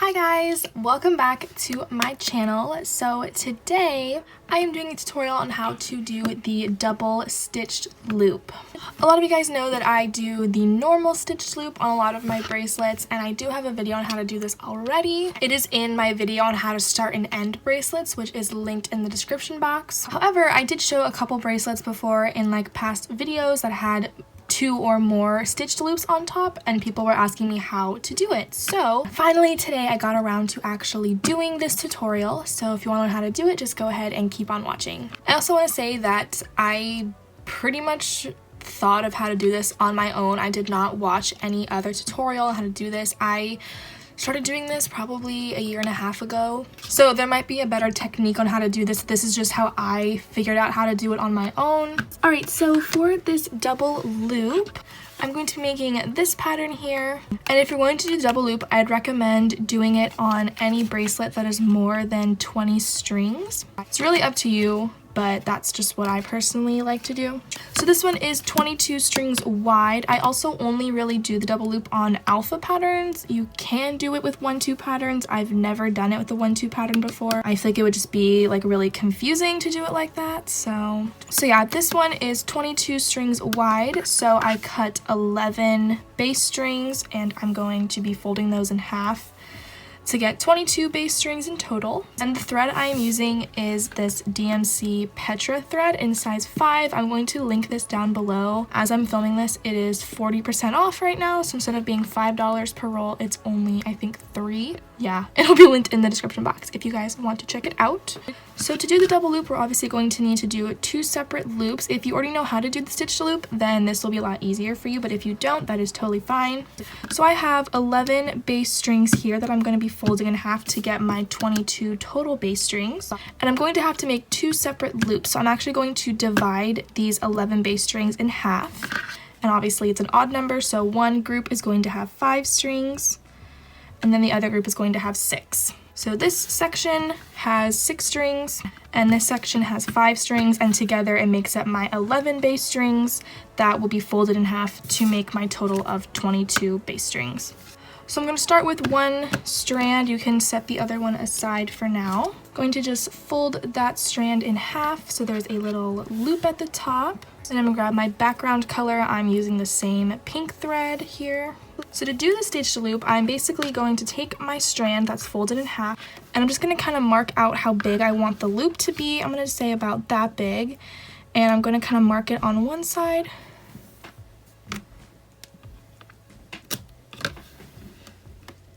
Hi guys, welcome back to my channel. So today I am doing a tutorial on how to do the double stitched loop. A lot of you guys know that I do the normal stitched loop on a lot of my bracelets, and I do have a video on how to do this already. It is in my video on how to start and end bracelets, which is linked in the description box. However, I did show a couple bracelets before in past videos that had 2 or more stitched loops on top, and people were asking me how to do it. So finally today I got around to actually doing this tutorial. So if you want to learn how to do it, just go ahead and keep on watching. I also want to say that I pretty much thought of how to do this on my own. I did not watch any other tutorial on how to do this. I started doing this probably a year and a half ago, so there might be a better technique on how to do this. This is just how I figured out how to do it on my own. Alright, so for this double loop, I'm going to be making this pattern here, and if you're going to do double loop, I'd recommend doing it on any bracelet that is more than 20 strings. It's really up to you, but that's just what I personally like to do. So this one is 22 strings wide. I also only really do the double loop on alpha patterns. You can do it with 1-2 patterns. I've never done it with the 1-2 pattern before. I feel like it would just be really confusing to do it like that. So yeah, this one is 22 strings wide. So I cut 11 bass strings, and I'm going to be folding those in half to get 22 bass strings in total. And the thread I am using is this DMC Petra thread in size 5. I'm going to link this down below. As I'm filming this, it is 40% off right now, so instead of being $5 per roll, it's only, I think, $3. Yeah, it'll be linked in the description box if you guys want to check it out. So to do the double loop, we're obviously going to need to do 2 separate loops. If you already know how to do the stitched loop, then this will be a lot easier for you, but if you don't, that is totally fine. So I have 11 bass strings here that I'm going to be folding in half to get my 22 total bass strings, and I'm going to have to make 2 separate loops. So I'm actually going to divide these 11 bass strings in half, and obviously it's an odd number, so one group is going to have 5 strings, and then the other group is going to have 6. So this section has 6 strings, and this section has 5 strings, and together it makes up my 11 bass strings that will be folded in half to make my total of 22 bass strings. So I'm going to start with one strand. You can set the other one aside for now. Going to just fold that strand in half so there's a little loop at the top. And I'm going to grab my background color. I'm using the same pink thread here. So to do the stitched loop, I'm basically going to take my strand that's folded in half, and I'm just going to kind of mark out how big I want the loop to be. I'm going to say about that big, and I'm going to kind of mark it on one side.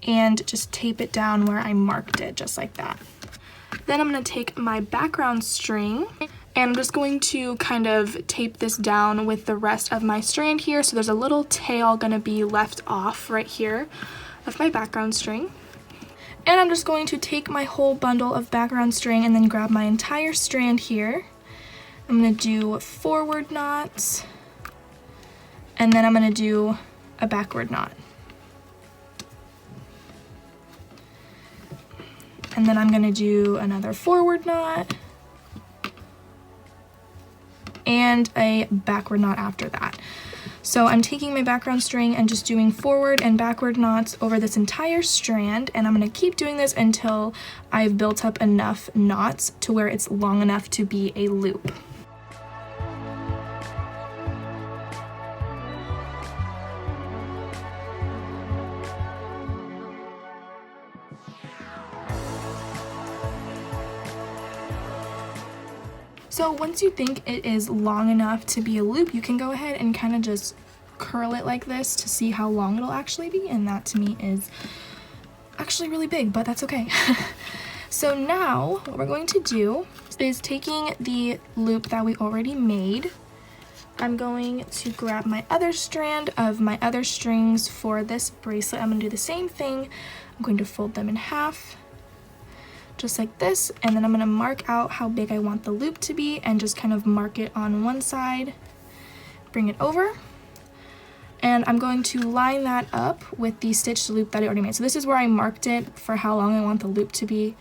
And just tape it down where I marked it, just like that. Then I'm going to take my background string, and I'm just going to kind of tape this down with the rest of my strand here. So there's a little tail going to be left off right here of my background string. And I'm just going to take my whole bundle of background string and then grab my entire strand here. I'm going to do forward knots, and then I'm going to do a backward knot. And then I'm going to do another forward knot and a backward knot after that. So I'm taking my background string and just doing forward and backward knots over this entire strand, and I'm going to keep doing this until I've built up enough knots to where it's long enough to be a loop. So once you think it is long enough to be a loop, you can go ahead and kind of just curl it like this to see how long it'll actually be, and that to me is actually really big, but that's okay. So now what we're going to do is, taking the loop that we already made, I'm going to grab my other strand of my other strings for this bracelet. I'm going to do the same thing. I'm going to fold them in half, just like this, and then I'm going to mark out how big I want the loop to be and just kind of mark it on one side, bring it over, and I'm going to line that up with the stitched loop that I already made. So this is where I marked it for how long I want the loop to be,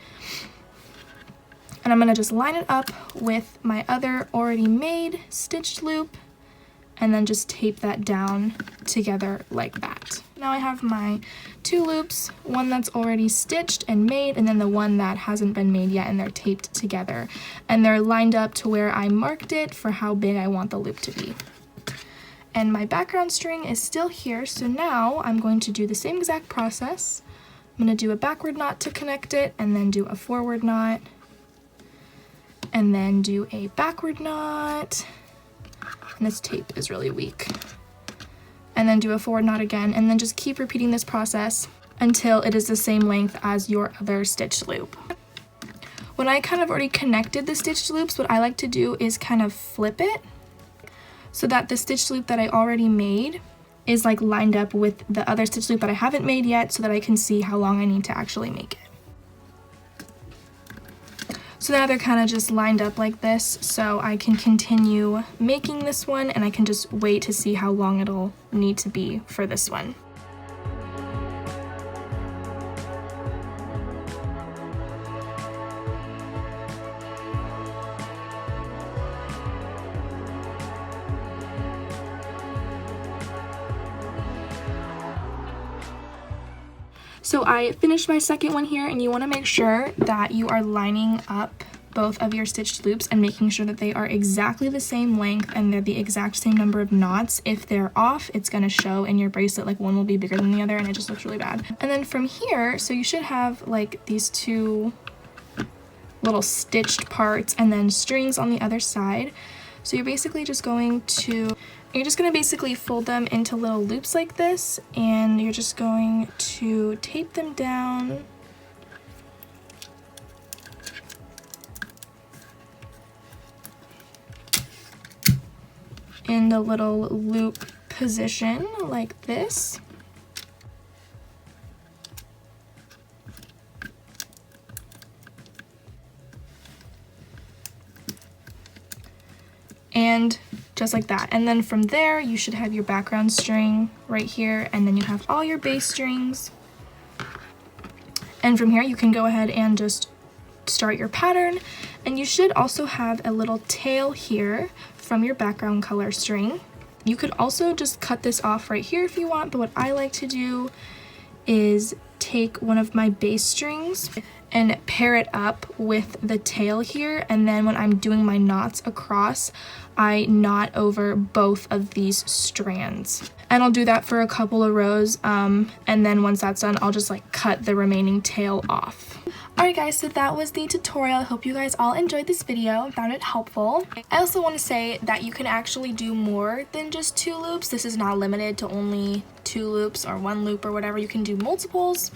and I'm going to just line it up with my other already made stitched loop and then just tape that down together like that. Now I have my 2 loops, one that's already stitched and made, and then the one that hasn't been made yet, and they're taped together. And they're lined up to where I marked it for how big I want the loop to be. And my background string is still here, so now I'm going to do the same exact process. I'm going to do a backward knot to connect it, and then do a forward knot, and then do a backward knot, and this tape is really weak, and then do a forward knot again, and then just keep repeating this process until it is the same length as your other stitched loop. When I kind of already connected the stitched loops, what I like to do is kind of flip it so that the stitched loop that I already made is like lined up with the other stitch loop that I haven't made yet, so that I can see how long I need to actually make it. So now they're kind of just lined up like this, so I can continue making this one, and I can just wait to see how long it'll need to be for this one. So I finished my second one here, and you want to make sure that you are lining up both of your stitched loops and making sure that they are exactly the same length and they're the exact same number of knots. If they're off, it's going to show in your bracelet, like one will be bigger than the other, and it just looks really bad. And then from here, so you should have like these 2 little stitched parts and then strings on the other side. So you're basically just going to basically fold them into little loops like this, and you're just going to tape them down in the little loop position like this. And just like that. And then from there, you should have your background string right here, and then you have all your base strings. And from here, you can go ahead and just start your pattern. And you should also have a little tail here from your background color string. You could also just cut this off right here if you want, but what I like to do is take one of my base strings and pair it up with the tail here, and then when I'm doing my knots across, I knot over both of these strands. And I'll do that for a couple of rows, and then once that's done, I'll just like cut the remaining tail off. Alright guys, so that was the tutorial. I hope you guys all enjoyed this video and found it helpful. I also want to say that you can actually do more than just 2 loops. This is not limited to only 2 loops or 1 loop or whatever. You can do multiples.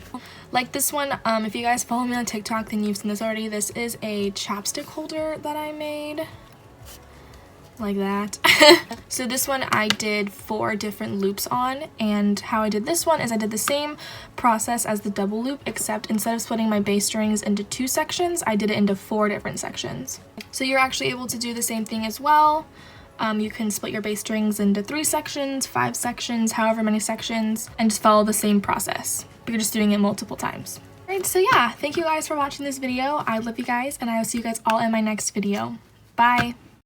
Like this one, if you guys follow me on TikTok, then you've seen this already. This is a chapstick holder that I made. Like that. So this one I did 4 different loops on, and how I did this one is I did the same process as the double loop, except instead of splitting my base strings into 2 sections, I did it into 4 different sections. So you're actually able to do the same thing as well. You can split your base strings into 3 sections, 5 sections, however many sections, and just follow the same process. You're just doing it multiple times. Alright, so yeah, thank you guys for watching this video. I love you guys, and I will see you guys all in my next video. Bye!